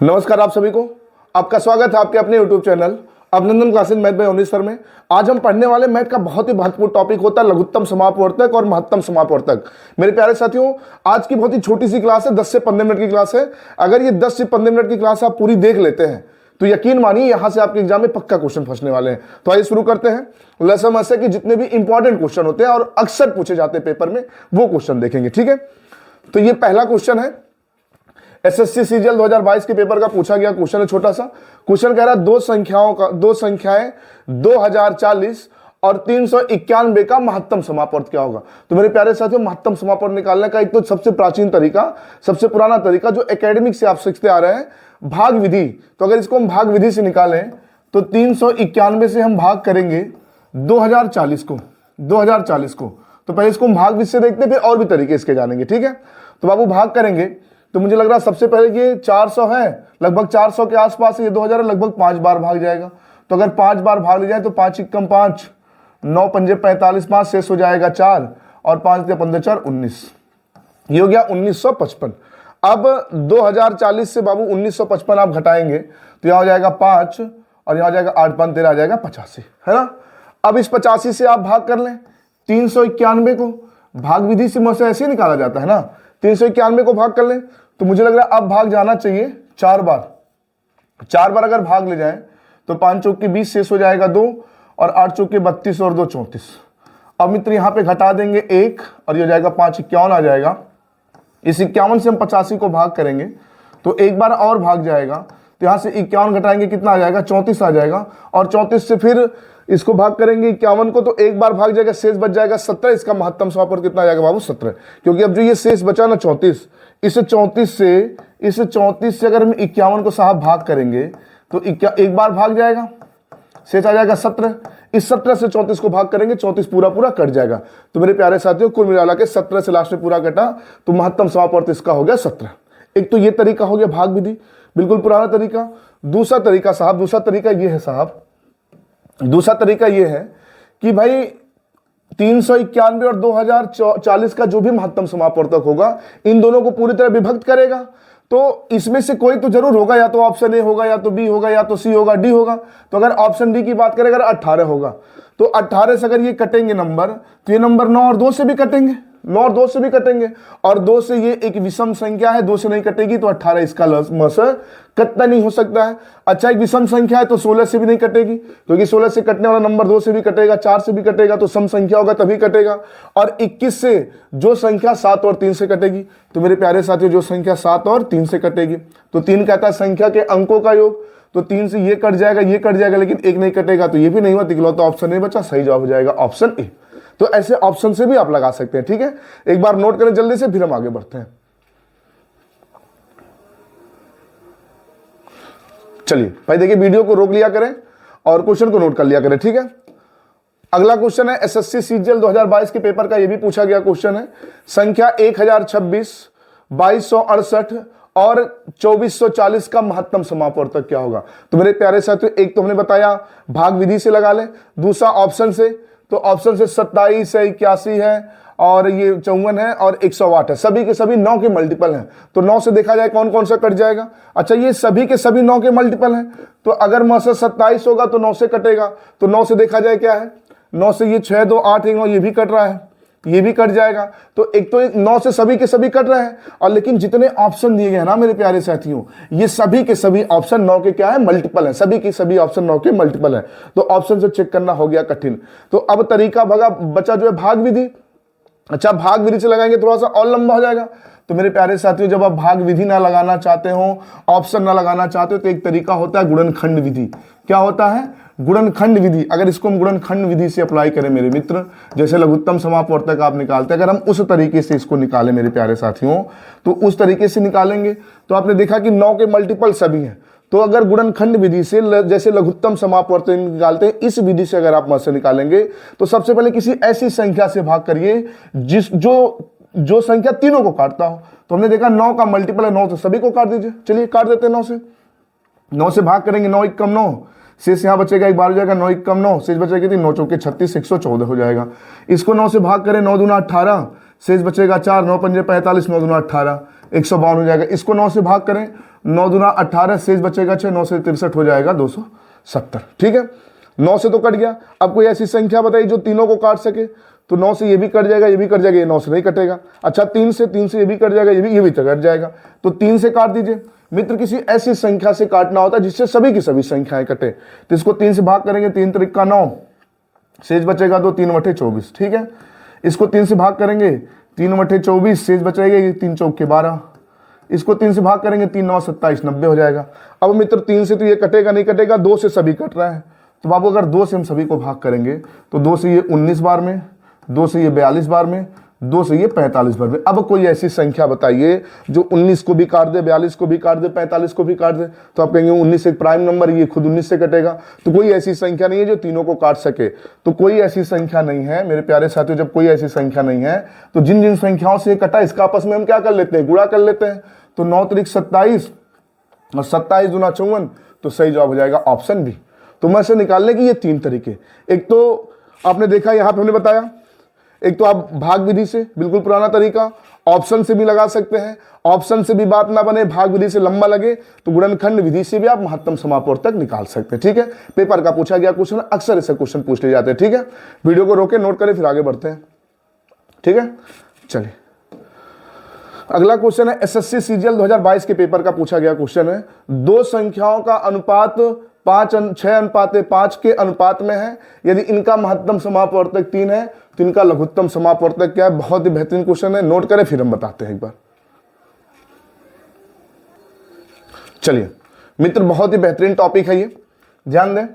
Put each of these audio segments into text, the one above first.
नमस्कार आप सभी को, आपका स्वागत है आपके अपने YouTube चैनल अभिनंदन classes math bye omni sir में। आज हम पढ़ने वाले मैथ का बहुत ही महत्वपूर्ण टॉपिक होता है लघुत्तम समापवर्तक और महत्तम समापवर्तक। मेरे प्यारे साथियों, आज की बहुत ही छोटी सी क्लास है, 10 से 15 मिनट की क्लास है। अगर ये 10 से 15 मिनट की क्लास आप पूरी देख लेते हैं तो यकीन मानिए यहां से आपके एग्जाम में पक्का क्वेश्चन फंसने वाले हैं। तो आइए शुरू करते हैं। लसम ऐसे कि जितने भी इंपॉर्टेंट क्वेश्चन होते हैं और अक्सर पूछे जाते हैं पेपर में, वो क्वेश्चन देखेंगे। ठीक है, तो ये पहला क्वेश्चन है, एसएससी सीजीएल 2022 के पेपर का पूछा गया क्वेश्चन है। छोटा सा क्वेश्चन कह रहा है दो संख्याएं 2040 और 391 का महत्तम समापवर्त क्या होगा। तो मेरे प्यारे साथियों, महत्तम समापवर्त निकालने का एक तो सबसे प्राचीन तरीका, सबसे पुराना तरीका जो एकेडमिक से आप सीखते आ रहे हैं, भाग विधि। तो अगर इसको हम भाग विधि से निकालें तो 391 से हम भाग करेंगे 2040 को। तो पहले इसको हम भाग विधि से देखते हैं, फिर और भी तरीके इसके जानेंगे। ठीक है, तो बाबू भाग करेंगे तो मुझे लग रहा है सबसे पहले ये 400 है, लगभग 400 के आसपास है, ये 2000 है, लगभग 5 बार भाग जाएगा। तो अगर 5 बार भाग ले जाए तो 5 एकम 5, 9 पंजे 45, 5 शेष हो जाएगा 4 और 5 या 15 4 19। ये हो गया 1955। अब 2040 से बाबू 1955 आप घटाएंगे तो यहाँ हो जाएगा 5 और यहाँ हो जाएगा 8 5 13 आ जाएगा 85, है ना। अब इस 85 से आप भाग कर लें 391 को, भाग विधि से मुझसे ऐसे ही निकाला जाता है ना। 391 को भाग कर लें तो मुझे लग रहा है अब भाग जाना चाहिए 4 बार अगर भाग ले जाए तो 5 चौक के 20 शेष हो जाएगा 2 और 8 चौक के 32 और 2 34। अब मित्र यहाँ पे घटा देंगे 1 और ये हो जाएगा 5 51 आ जाएगा। इस 51 से हम 85 को भाग करेंगे तो एक बार और भाग जाएगा, तो यहाँ से 51 घटाएंगे कितना आ जाएगा 34 आ जाएगा। और 34 से फिर इसको भाग करेंगे 51 को तो एक बार भाग जाएगा, शेष बच जाएगा 17। इसका महत्तम समापवर्त कितना आ जाएगा बाबू 17, क्योंकि अब जो ये शेष बचा ना 34, इस 34 से अगर हम 51 को साहब भाग करेंगे तो एक बार भाग जाएगा, शेष आ जाएगा 17। इस 17 से 34 को भाग करेंगे, 34 पूरा कट जाएगा। तो मेरे प्यारे साथियों, कुल मिला के 17 से लास्ट में पूरा कटा तो महत्तम समापवर्त इसका हो गया 17। एक तो ये तरीका हो गया भाग विधि, बिल्कुल पुराना तरीका। दूसरा तरीका ये है साहब, दूसरा तरीका ये है कि भाई 391 और 2040 का जो भी महत्तम समापवर्तक होगा, इन दोनों को पूरी तरह विभक्त करेगा। तो इसमें से कोई तो जरूर होगा, या तो ऑप्शन ए होगा, या तो बी होगा, या तो सी होगा, डी होगा। तो अगर ऑप्शन डी की बात करें, अगर 18 होगा तो 18 से अगर ये कटेंगे नंबर, तो ये नंबर 9 और 2 से भी कटेंगे, 9 और 2 से भी कटेंगे। और 2 से ये एक विषम संख्या है, 2 से नहीं कटेगी तो 18 इसका कटना नहीं हो सकता है। अच्छा, एक विषम संख्या है तो 16 से भी नहीं कटेगी, क्योंकि 16 से कटने वाला नंबर 2 से भी कटेगा, 4 से भी कटेगा, तो सम संख्या होगा तभी कटेगा। और 21 से जो संख्या 7 और 3 से कटेगी। तो मेरे प्यारे साथियों, जो संख्या 7 और 3 से कटेगी, तो 3 कहता है संख्या के अंकों का योग, तो 3 से ये कट जाएगा, ये कट जाएगा, लेकिन एक नहीं कटेगा, तो ये भी नहीं हुआ, इकलौता ऑप्शन नहीं बचा, सही जवाब हो जाएगा ऑप्शन ए। तो ऐसे ऑप्शन से भी आप लगा सकते हैं। ठीक है, एक बार नोट करें जल्दी से, फिर हम आगे बढ़ते हैं। चलिए भाई देखिए, वीडियो को रोक लिया करें और क्वेश्चन को नोट कर लिया करें। ठीक है, अगला क्वेश्चन है एसएससी सीजीएल 2022 के पेपर का, ये भी पूछा गया क्वेश्चन है। संख्या 1026, 2268 और 2440 का महत्तम समापवर्तक क्या होगा। तो मेरे प्यारे साथियों, एक तो हमने बताया भाग विधि से लगा लें, दूसरा ऑप्शन से, तो ऑप्शन से 27 है, 81 है और ये 54 है और 108 है। सभी के सभी 9 के मल्टीपल हैं, तो 9 से देखा जाए कौन कौन सा कट जाएगा। अच्छा, ये सभी के सभी 9 के मल्टीपल हैं, तो अगर 9 से 27 होगा तो 9 से कटेगा, तो 9 से देखा जाए क्या है, 9 से ये 6 2 8 1 ये भी कट रहा है, ये भी कट जाएगा। तो एक तो 9 से सभी के सभी कट रहे हैं, और लेकिन जितने ऑप्शन दिए गए हैं ना मेरे प्यारे साथियों, ये सभी के सभी ऑप्शन 9 के क्या है, मल्टीपल है। सभी के सभी ऑप्शन 9 के मल्टीपल है, तो ऑप्शन से चेक करना हो गया कठिन। तो अब तरीका बचा जो है भाग विधि। अच्छा, भाग विधि से लगाएंगे थोड़ा सा और लंबा हो जाएगा। तो मेरे प्यारे साथियों, जब आप भाग विधि ना लगाना चाहते हो, ऑप्शन ना लगाना चाहते हो, तो एक तरीका होता है गुणनखंड विधि। क्या होता है, गुणनखंड विधि। अगर इसको हम गुणनखंड विधि से अप्लाई करें मेरे मित्र, जैसे लघुत्तम समापवर्तक आप निकालते हैं, अगर हम उस तरीके से इसको निकालें मेरे प्यारे साथियों, तो उस तरीके से निकालेंगे तो आपने देखा कि 9 के मल्टीपल सभी हैं। तो अगर गुणनखंड विधि से जैसे लघुत्तम समापवर्तक निकालते हैं, इस विधि से अगर आप मत से निकालेंगे तो सबसे पहले किसी ऐसी संख्या से भाग करिए जो संख्या तीनों को काटता हो। तो हमने देखा 9 का मल्टीपल है 9, तो सभी को काट दीजिए। चलिए काट देते हैं 9 से भाग करेंगे, 9 एकम 9, शेष यहाँ बचेगा, एक बार हो जाएगा 9 एकम 9, शेष बचेगी 9 चौके 36, 114 हो जाएगा। इसको 9 से भाग करें, 9 दूना 18, शेष बचेगा 4, 9 पंजे 45, 9 दूना 18, 152 हो जाएगा। इसको 9 से भाग करें, 9 दूना 18, शेष बचेगा 6, 9 से 63 हो जाएगा 270। ठीक है, 9 से तो कट गया। अब कोई ऐसी संख्या बताइए जो तीनों को काट सके। तो 9 से ये भी कट जाएगा, ये भी कट जाएगा, ये 9 से नहीं कटेगा। अच्छा 3 से ये भी कट जाएगा, ये भी तो कट जाएगा। तो 3 से काट दीजिए। मित्र किसी ऐसी संख्या से काटना होता है जिससे सभी की सभी संख्याएं कटे। तो इसको 3 से भाग करेंगे, 3 त्रिक 9, शेष बचेगा 2, 3 बटे 24। ठीक है, इसको 3 से भाग करेंगे, 3 बटे 24, शेष बचेगा 3 चौक 12। इसको 3 से भाग करेंगे, 3 9 27, 90 हो जाएगा। अब मित्र 3 से तो ये कटेगा नहीं कटेगा, 2 से सभी कट रहा है। तो बाबू अगर 2 से हम सभी को भाग करेंगे तो 2 से ये 19 बार में, 2 से ये 42 बार में, 2 से ये 45 बार में। अब कोई ऐसी संख्या बताइए जो 19 को भी काट दे, 42 को भी काट दे, 45 को भी काट दे। तो आप कहेंगे 19 एक प्राइम नंबर, ये खुद 19 से कटेगा। तो कोई ऐसी संख्या नहीं है जो तीनों को काट सके। तो कोई ऐसी संख्या नहीं है मेरे प्यारे साथियों। जब कोई ऐसी संख्या नहीं है तो जिन जिन संख्याओं से कटा इसका आपस में हम क्या कर लेते हैं, गुणा कर लेते हैं। तो 9 त्रिक 27 और 27 दूना 54, तो सही जवाब हो जाएगा ऑप्शन बी। तो मैं से निकालने की ये 3 तरीके। एक तो आपने देखा यहाँ पे हमने बताया, एक तो आप भाग विधि से, बिल्कुल पुराना तरीका, ऑप्शन से भी लगा सकते हैं। ऑप्शन से भी बात ना बने, भाग विधि से लंबा लगे, तो गुणनखंड विधि से भी आप महत्तम समापवर्तक निकाल सकते हैं। ठीक है, पेपर का पूछा गया क्वेश्चन, अक्सर ऐसे क्वेश्चन पूछ लिए जाते हैं। ठीक है, वीडियो को रोके, नोट करें, फिर आगे बढ़ते हैं। ठीक है, चलिए अगला क्वेश्चन है एसएससी सीजीएल 2022 के पेपर का पूछा गया क्वेश्चन है। दो संख्याओं का अनुपात 6:5 के अनुपात में है। यदि इनका महत्तम समापवर्तक 3 है तो इनका लघुत्तम समापवर्तक क्या है। बहुत ही बेहतरीन क्वेश्चन है, नोट करें फिर हम बताते हैं एक बार। चलिए मित्र, बहुत ही बेहतरीन टॉपिक है ये, ध्यान दें।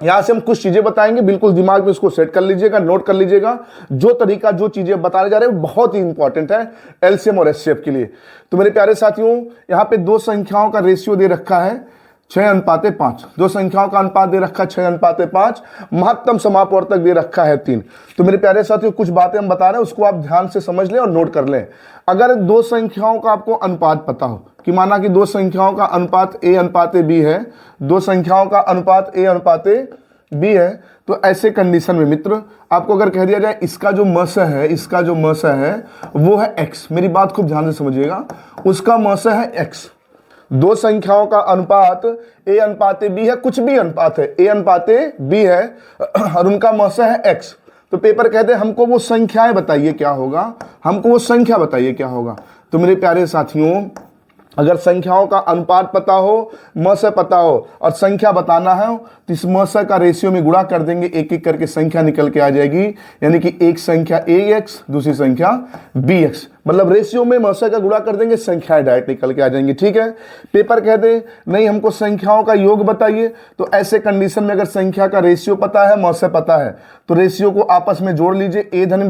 यहां से हम कुछ चीजें बताएंगे, बिल्कुल दिमाग में इसको सेट कर लीजिएगा, नोट कर लीजिएगा। जो तरीका, जो चीजें बताने जा रहे हैं बहुत ही इंपॉर्टेंट है एलसीएम और एचसीएफ के लिए। तो मेरे प्यारे साथियों, यहां पे दो संख्याओं का रेशियो दे रखा है 6:5। दो संख्याओं का अनुपात दे रखा है 6:5, महत्तम समापवर्तक दे रखा है 3। तो मेरे प्यारे साथियों, कुछ बातें हम बता रहे हैं, उसको आप ध्यान से समझ लें और नोट कर लें। अगर दो संख्याओं का आपको अनुपात पता हो कि माना कि दो संख्याओं का अनुपात A/B है, दो संख्याओं का अनुपात A/B है, तो ऐसे कंडीशन में मित्र आपको अगर कह दिया जाए इसका जो मस है वो है x। मेरी बात खूब ध्यान से समझिएगा, उसका मस है x। दो संख्याओं का अनुपात A/B है, कुछ भी अनुपात है, A/B है और उनका मस है x। तो पेपर कहते हैं हमको वो संख्याएं बताइए क्या होगा, हमको वो संख्या बताइए क्या होगा। तो मेरे प्यारे साथियों, अगर संख्याओं का अनुपात पता हो, मस पता हो और संख्या बताना है तो इस मस का रेशियो में गुणा कर देंगे, एक एक करके संख्या निकल के आ जाएगी। यानी कि एक संख्या ax, दूसरी संख्या bx, मतलब रेशियो में मस का गुणा कर देंगे, संख्याएं डायरेक्ट निकल के आ जाएंगी। ठीक है, पेपर कह दे नहीं हमको संख्याओं का योग बताइए, तो ऐसे कंडीशन में अगर संख्या का रेशियो पता है, मस पता है, तो रेशियो को आपस में जोड़ लीजिए, a धन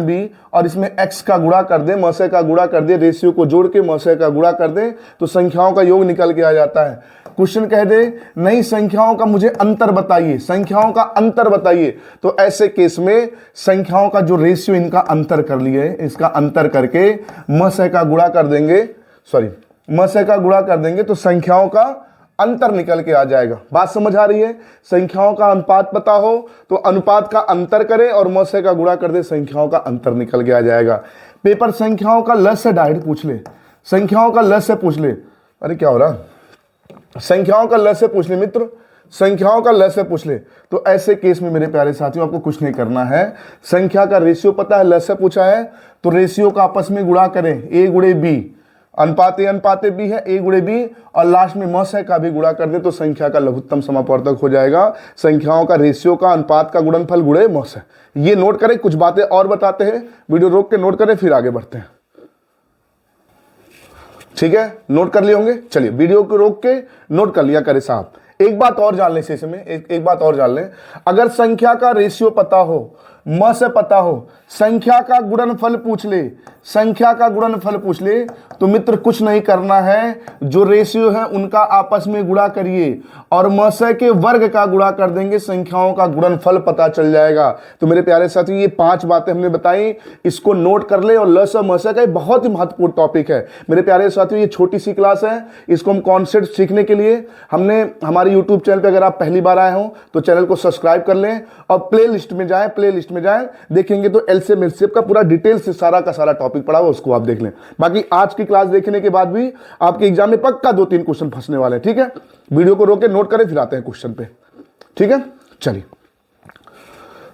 b और इसमें x का गुणा कर दे, मस का गुणा कर दे, रेशियो को जोड़ के मस का गुणा कर दे, तो संख्याओं का योग निकल के आ जाता है। क्वेश्चन कह दे नहीं संख्याओं का मुझे अंतर बताइए, संख्याओं का अंतर बताइए, तो ऐसे केस में संख्याओं का जो रेशियो इनका अंतर कर लिए, इसका अंतर करके मस का गुणा कर देंगे, मस का गुणा कर देंगे तो संख्याओं का अंतर निकल के आ जाएगा। बात समझ आ रही है। संख्याओं का अनुपात पता हो तो अनुपात का अंतर करे और मस का गुणा कर दे, संख्याओं का अंतर निकल के आ जाएगा। पेपर संख्याओं का लस से डायरेक्ट पूछ ले, संख्याओं का लस से पूछ ले। अरे क्या हो रहा, संख्याओं का लस से पूछ ले मित्र, संख्याओं का लस से पूछ ले। तो ऐसे केस में मेरे प्यारे साथियों आपको कुछ नहीं करना है, संख्या का रेशियो पता है, लस से पूछा है, तो रेशियो का आपस में गुणा करें, a गुणे b, अनुपात A/B है, a गुणे b और लास्ट में मस का भी गुणा कर दे तो संख्या का लघुत्तम समापवर्तक हो जाएगा। संख्याओं का रेशियो का अनुपात का गुणनफल गुणे मस है। ये नोट करें, कुछ बातें और बताते हैं, वीडियो रोक के नोट करें फिर आगे बढ़ते हैं। ठीक है, नोट कर लिए होंगे। चलिए वीडियो को रोक के नोट कर लिया करें साहब। एक बात और जान लें इस में, एक बात और जान लें, अगर संख्या का रेशियो पता हो, मस पता हो, संख्या का गुणनफल पूछ ले, संख्या का गुणनफल पूछ ले, तो मित्र कुछ नहीं करना है, जो रेशियो है उनका आपस में गुणा करिए और मस के वर्ग का गुणा कर देंगे, संख्याओं का गुणनफल पता चल जाएगा। तो मेरे प्यारे साथियों, ये 5 बातें हमने बताई, इसको नोट कर ले। और लस और मस का बहुत ही महत्वपूर्ण टॉपिक है मेरे प्यारे साथियों। ये छोटी सी क्लास है, इसको हम कॉन्सेप्ट सीखने के लिए हमने हमारे यूट्यूब चैनल पर, अगर आप पहली बार आए हो तो चैनल को सब्सक्राइब कर लें और प्ले लिस्ट में जाएं, प्ले लिस्ट में जाएं, देखेंगे तो एलसीएम एचसीएफ का पूरा डिटेल से सारा का सारा टॉपिक पढ़ा हुआ, उसको आप देख लें। बाकी आज की क्लास देखने के बाद भी आपके एग्जाम में पक्का 2-3 क्वेश्चन फंसने वाले हैं, ठीक है। वीडियो को रोक के नोट करें, फिर आते हैं क्वेश्चन पे, ठीक है। चलिए,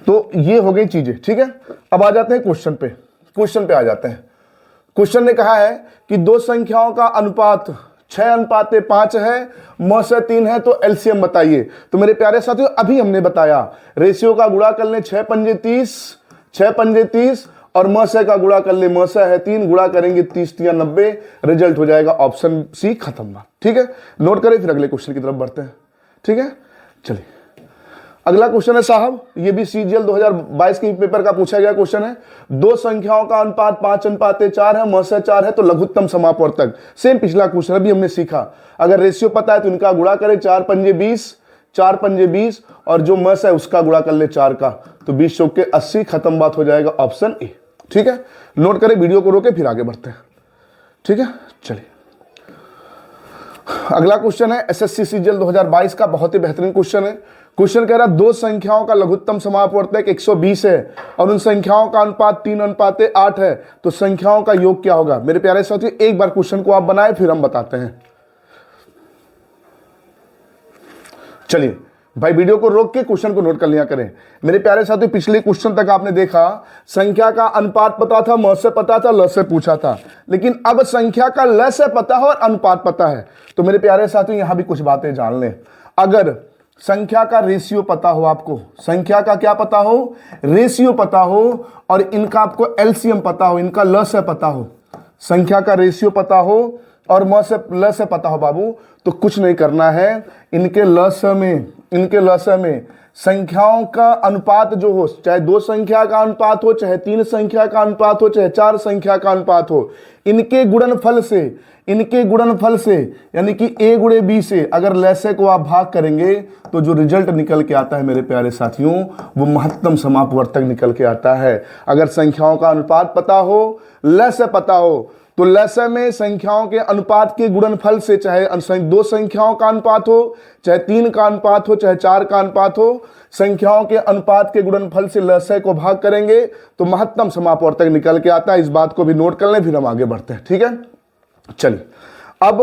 तो ये हो गई चीजें, ठीक है। अब आ जाते हैं क्वेश्चन पे। क्वेश्चन पे आ जाते हैं। क्वेश्चन ने कहा है कि दो संख्याओं का अनुपात 6:5 है, म से 3 है, तो एलसीएम बताइए। तो मेरे प्यारे साथियों, अभी हमने बताया रेशियो का गुणा कर ले 6 पंजे 30, 6 पंजे 30, और म से का गुणा कर ले, म से है 3, गुणा करेंगे 30 या 90, रिजल्ट हो जाएगा ऑप्शन सी, खत्म बात, ठीक है। नोट करें, फिर अगले क्वेश्चन की तरफ बढ़ते हैं, ठीक है। चलिए, अगला क्वेश्चन है साहब, ये भी सीजीएल 2022 के पेपर का पूछा गया क्वेश्चन है। दो संख्याओं का अनुपात 5:4 है, म से 4 है, तो लघुत्तम समापवर्तक। सेम पिछला क्वेश्चन अभी हमने सीखा, अगर रेशियो पता है तो इनका गुणा करें, 4 पंजे 20, 4 पंजे 20, और जो म से है उसका गुणा कर ले 4 का, तो 20 चौक के 80, खत्म बात हो जाएगा ऑप्शन ए, ठीक है। नोट करें, वीडियो को रोके, फिर आगे बढ़ते हैं, ठीक है। चलिए, अगला क्वेश्चन है एसएससी सीजीएल 2022 का, बहुत ही बेहतरीन क्वेश्चन है। क्वेश्चन कह रहा है दो संख्याओं का लघुत्तम समापवर्तक 120 है और उन संख्याओं का अनुपात 3:8 है, तो संख्याओं का योग क्या होगा। मेरे प्यारे साथियों, एक बार क्वेश्चन को आप बनाए, फिर हम बताते हैं। चलिए भाई, वीडियो को रोक के क्वेश्चन को नोट कर लिया करें। मेरे प्यारे साथियों, पिछले क्वेश्चन तक आपने देखा संख्या का अनुपात पता था, म से पता था, ल से पूछा था, लेकिन अब संख्या का ल से पता है और अनुपात पता है। तो मेरे प्यारे साथियों, यहां भी कुछ बातें जान लें। अगर संख्या का रेशियो पता हो, आपको संख्या का क्या पता हो, रेशियो पता हो, और इनका आपको एलसीएम पता हो, इनका ल से पता हो, संख्या का रेशियो पता हो और म से ल से पता हो बाबू, तो कुछ नहीं करना है। इनके ल से में संख्याओं का अनुपात जो हो, चाहे 2 संख्या का अनुपात हो, चाहे 3 संख्या का अनुपात हो, चाहे 4 संख्या का अनुपात हो, इनके गुणनफल से यानी कि a गुणे b से अगर लैसे को आप भाग करेंगे, तो जो रिजल्ट निकल के आता है मेरे प्यारे साथियों, वो महत्तम समापवर्तक निकल के आता है। अगर संख्याओं का अनुपात पता हो, लैसे पता हो, तो लैसे में संख्याओं के अनुपात के गुणनफल से, चाहे 2 संख्याओं का अनुपात हो, चाहे 3 का अनुपात हो, चाहे 4 का अनुपात हो, संख्याओं के अनुपात के गुणनफल से लसय को भाग करेंगे तो महत्तम समापवर्तक निकल के आता है। इस बात को भी नोट कर लें, फिर हम आगे बढ़ते हैं, ठीक है। चलिए, अब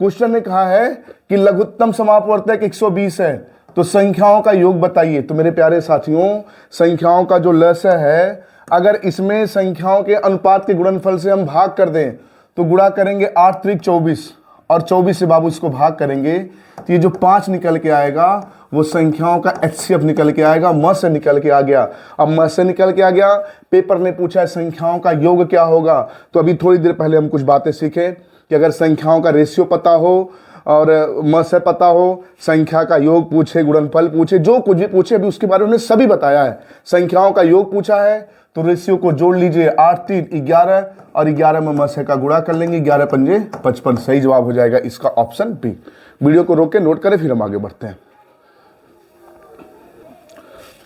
क्वेश्चन ने कहा है कि लघुत्तम समापवर्तक 120 है, तो संख्याओं का योग बताइए। तो मेरे प्यारे साथियों, संख्याओं का जो लसय है, अगर इसमें संख्याओं के अनुपात के गुणनफल से हम भाग कर दें, तो गुणा करेंगे 8 त्रिक 24, और 24 से बाबू इसको भाग करेंगे, तो ये जो 5 निकल के आएगा वो संख्याओं का एचसीएफ निकल के आएगा, म से निकल के आ गया। अब म से निकल के आ गया, पेपर ने पूछा है संख्याओं का योग क्या होगा। तो अभी थोड़ी देर पहले हम कुछ बातें सीखे कि अगर संख्याओं का रेशियो पता हो और म से पता हो, संख्या का योग पूछे, गुणनफल पूछे, जो कुछ भी पूछे, अभी उसके बारे में सभी बताया है। संख्याओं का योग पूछा है तो रेशियो को जोड़ लीजिए, 8 3 11, और 11 में म से का गुणा कर लेंगे, 11 पंजे 55, सही जवाब हो जाएगा इसका ऑप्शन बी। वीडियो को रोक के नोट करें, फिर हम आगे बढ़ते हैं।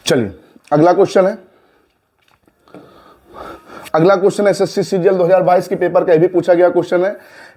चलिए, अगला क्वेश्चन है। अगला क्वेश्चन एसएससी सीजीएल 2022 के पेपर का ये भी पूछा गया क्वेश्चन है।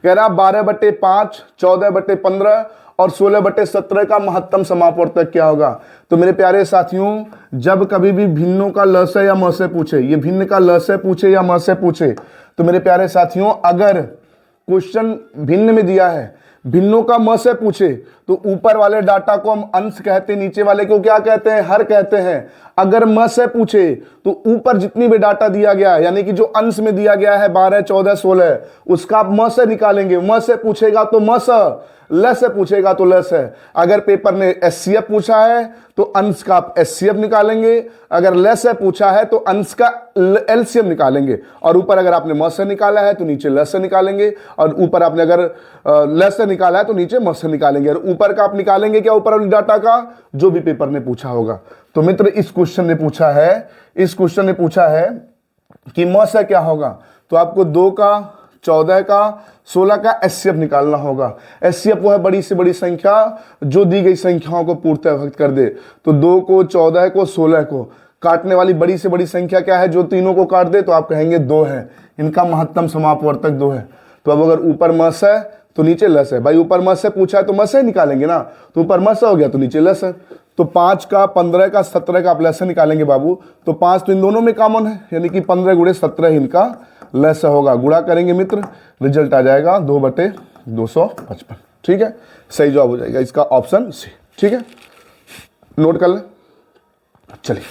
कह रहा 12/5, 14/15 और 16/17 का महत्तम समापवर्तक क्या होगा। तो मेरे प्यारे साथियों, जब कभी भी भिन्नों का लसय या म से पूछे, ये भिन्न का लसय पूछे या म से पूछे, तो मेरे प्यारे साथियों, अगर क्वेश्चन भिन्न में दिया है, भिन्नों का म से पूछे, तो ऊपर वाले डाटा को हम अंश कहते हैं, नीचे वाले को क्या कहते हैं, हर कहते हैं। अगर म से पूछे तो ऊपर जितनी भी डाटा दिया गया है, यानी कि जो अंश में दिया गया है 12 14 16, उसका आप म से निकालेंगे। म से पूछेगा तो म से, ल से पूछेगा तो ल से। अगर पेपर ने एचसीएफ पूछा है तो अंश का आप एचसीएफ निकालेंगे, अगर ल से पूछा है तो अंश का एलसीएम निकालेंगे, और ऊपर अगर आपने म से निकाला है तो नीचे ल से निकालेंगे, और ऊपर आपने अगर ल से निकाला है तो नीचे म से निकालेंगे, और ऊपर का आप निकालेंगे क्या, ऊपर वाली डाटा का जो भी पेपर ने पूछा होगा। तो मित्र, इस क्वेश्चन ने पूछा है कि म से क्या होगा, तो आपको 2 का, 14 का, 16 का एचसीएफ निकालना होगा। एचसीएफ वो है बड़ी से बड़ी संख्या जो दी गई संख्याओं को पूर्णतः व्यक्त कर दे। तो 2 को, 14 को, 16 को काटने वाली बड़ी से बड़ी संख्या क्या है, जो तीनों को काट दे, तो आप कहेंगे 2 है। इनका महत्तम समापवर्तक 2 है। तो अब अगर ऊपर म से है तो नीचे लस है। भाई ऊपर म से पूछा है तो म से निकालेंगे ना, तो ऊपर म से हो गया तो नीचे लस है। तो 5 का 15 का 17 का आप लहसे निकालेंगे बाबू, तो 5 तो इन दोनों में कॉमन है, यानी कि 15 गुणे 17 इनका लहसा होगा। गुणा करेंगे मित्र, रिजल्ट आ जाएगा 2/255। ठीक है, सही जवाब हो जाएगा इसका ऑप्शन सी। ठीक है, नोट कर लें। चलिए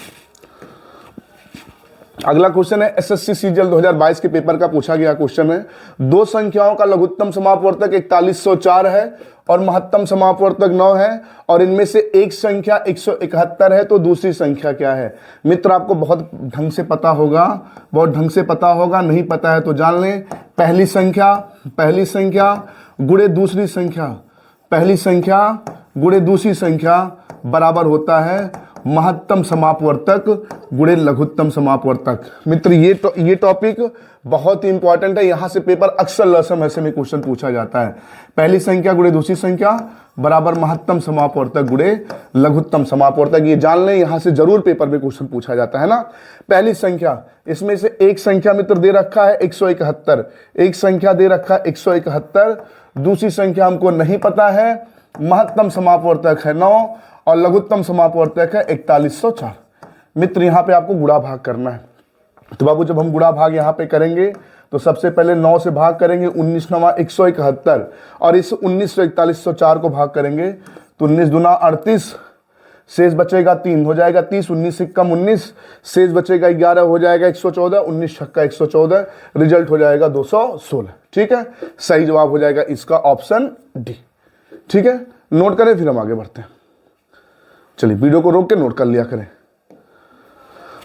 अगला क्वेश्चन है एसएससी सीजीएल 2022 के पेपर का पूछा गया क्वेश्चन है। दो संख्याओं का लघुत्तम समापवर्तक 4104 है और महत्तम समापवर्तक 9 है, और इनमें से एक संख्या 171 है, तो दूसरी संख्या क्या है? मित्र आपको बहुत ढंग से पता होगा, बहुत ढंग से पता होगा, नहीं पता है तो जान लें। पहली संख्या गुणे दूसरी संख्या, पहली संख्या गुणे दूसरी संख्या बराबर होता है महत्तम समापवर्तक गुणे लघुत्तम समापवर्तक। मित्र ये टॉपिक बहुत ही इंपॉर्टेंट है, यहां से पेपर अक्सर लसम ऐसे में क्वेश्चन पूछा जाता है। पहली संख्या गुणे दूसरी संख्या बराबर महत्तम समापवर्तक गुणे लघुत्तम समापवर्तक, ये जान लें, यहां से जरूर पेपर में क्वेश्चन पूछा जाता है ना। पहली संख्या, इसमें से एक संख्या मित्र दे रखा है 171, एक संख्या दे रखा है 171, दूसरी संख्या हमको नहीं पता है, महत्तम समापवर्तक है 9 और लघुत्तम समापवर्तक है 4104। मित्र यहां पे आपको गुणा भाग करना है, तो बाबू जब हम गुणा भाग यहां पे करेंगे तो सबसे पहले 9 से भाग करेंगे, 19 9 171, और इस 19 से 4104 को भाग करेंगे तो 19 दूना 38, शेष बचेगा 3, हो जाएगा 30, 19 से कम 19, शेष बचेगा 11, हो जाएगा 114, 19 छक्का 114, रिजल्ट हो जाएगा 216। ठीक है, सही जवाब हो जाएगा इसका ऑप्शन डी। ठीक है, नोट करें फिर हम आगे बढ़ते हैं। चलिए वीडियो को रोक के नोट कर लिया करें।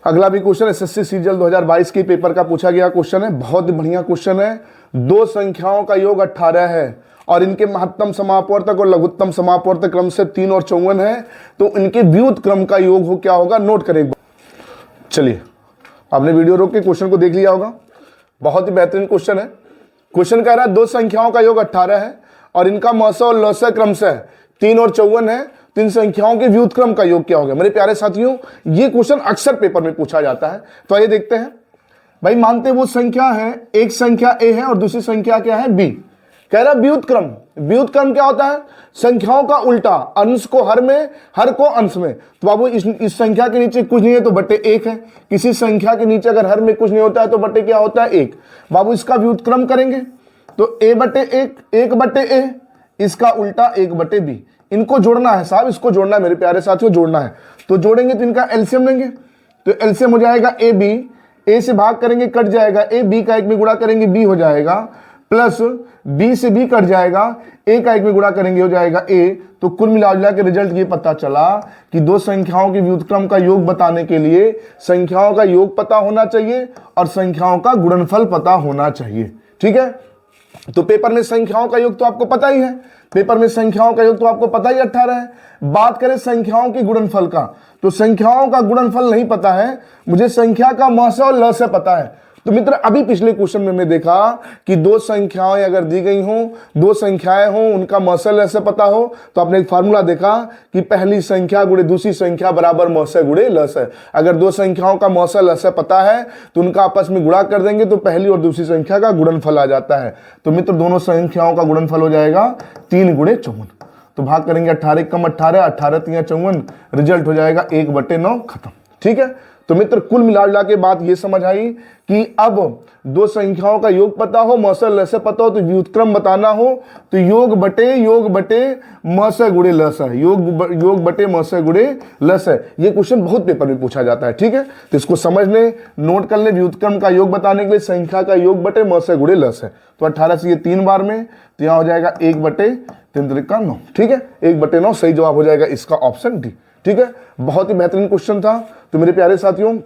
अगला भी क्वेश्चन एसएससी सीजीएल 2022 के पेपर का पूछा गया क्वेश्चन है, बहुत बढ़िया क्वेश्चन है। दो संख्याओं का योग 18 है और इनके महत्तम समापवर्तक और लघुत्तम समापवर्तक क्रम से 3 और 54 है, तो इनके व्युत क्रम का योग हो क्या होगा? नोट करें। चलिए आपने वीडियो रोक के क्वेश्चन को देख लिया होगा, बहुत ही बेहतरीन क्वेश्चन है। क्वेश्चन कह रहा है दो संख्याओं का योग 18 है और इनका मौसा और लौसा क्रम से 3 और 54 है, तो इन संख्याओं के व्युत्क्रम का योग क्या होगा? मेरे प्यारे साथियों, ये क्वेश्चन अक्सर पेपर में पूछा जाता है, तो आइए देखते हैं। भाई मानते वो संख्या है, एक संख्या ए है और दूसरी संख्या क्या है? बी। कह रहा व्युत्क्रम, व्युत्क्रम क्या होता है? संख्याओं का उल्टा, अंश को हर में, हर को अंश में। तो बाबू इस संख्या के नीचे कुछ नहीं है तो बटे 1 है, किसी संख्या के नीचे अगर हर में कुछ नहीं होता है तो बटे क्या होता है? 1। बाबू इसका व्युत्क्रम करेंगे तो a बटे 1, 1 बटे a, इसका उल्टा 1 बटे b। इनको जोड़ना है साहब, इसको जोड़ना है मेरे प्यारे साथियों, जोड़ना है। तो जोड़ेंगे तो इनका एलसीएम लेंगे, तो एलसीएम हो जाएगा ए बी, ए से भाग करेंगे कट जाएगा, ए बी का 1 में गुणा करेंगे बी हो जाएगा, प्लस बी से बी कट जाएगा, ए का 1 में गुणा करेंगे हो जाएगा ए। तो कुल मिला के रिजल्ट ये पता चला कि दो संख्याओं के व्युत्क्रम का योग बताने के लिए संख्याओं का योग पता होना चाहिए और संख्याओं का गुणनफल पता होना चाहिए। ठीक है, तो पेपर में संख्याओं का योग तो आपको पता ही है, पेपर में संख्याओं का योग तो आपको पता ही 18 है। बात करें संख्याओं के गुणनफल का, तो संख्याओं का गुणनफल नहीं पता है, मुझे संख्या का मौसा और लसा पता है। तो मित्र अभी पिछले क्वेश्चन में हमने देखा कि दो संख्याएं अगर दी गई हों, दो संख्याएं हों, उनका मौसा लसा पता हो, तो आपने एक फार्मूला देखा कि पहली संख्या गुणे दूसरी संख्या बराबर मौसा गुणे लसा। अगर दो संख्याओं का मौसा लसा पता है तो उनका आपस में गुणा कर देंगे तो पहली और दूसरी संख्या का गुणनफल आ जाता है। तो मित्र दोनों संख्याओं का गुणनफल हो जाएगा 3 गुणे 54। तो भाग करेंगे 18 कम 18, 18 3 54, रिजल्ट हो जाएगा 1/9, खत्म। ठीक है, तो मित्र कुल मिला के बात ये समझ आई कि अब दो संख्याओं का योग पता हो, मौसा लसा पता हो, तो व्युत्क्रम बताना हो तो योग बटे मौसा गुणे लसा, योग बटे मौसा गुणे लसा। ये क्वेश्चन बहुत पेपर में पूछा जाता है। ठीक है, तो इसको समझ लें, नोट कर लें। व्युत्क्रम का योग बताने के लिए संख्या का योग बटे मौसा गुणे लसा। तो 18 से ये 3 बार में, तो यहाँ हो जाएगा 1/3 ठीक है, 1/9 सही जवाब हो जाएगा इसका ऑप्शन डी। ठीक है, बहुत ही बेहतरीन क्वेश्चन था। तो मेरे प्यारे साथियों,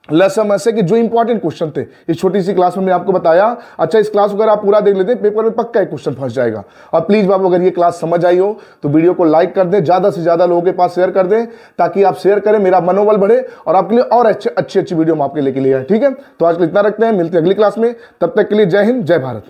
लसम ऐसे कि जो इंपॉर्टेंट क्वेश्चन थे इस छोटी सी क्लास में मैंने आपको बताया। अच्छा, इस क्लास को अगर आप पूरा देख लेते पेपर में पक्का एक क्वेश्चन फंस जाएगा। और प्लीज बाबू अगर ये क्लास समझ आई हो तो वीडियो को लाइक कर दें, ज्यादा से ज्यादा लोगों के पास शेयर कर दें, ताकि आप शेयर करें, मेरा मनोबल बढ़े और आपके लिए और अच्छी वीडियो हम आपके लेके लिए आए। ठीक है, तो आज के लिए इतना रखते हैं, मिलते हैं अगली क्लास में, तब तक के लिए जय हिंद, जय भारत।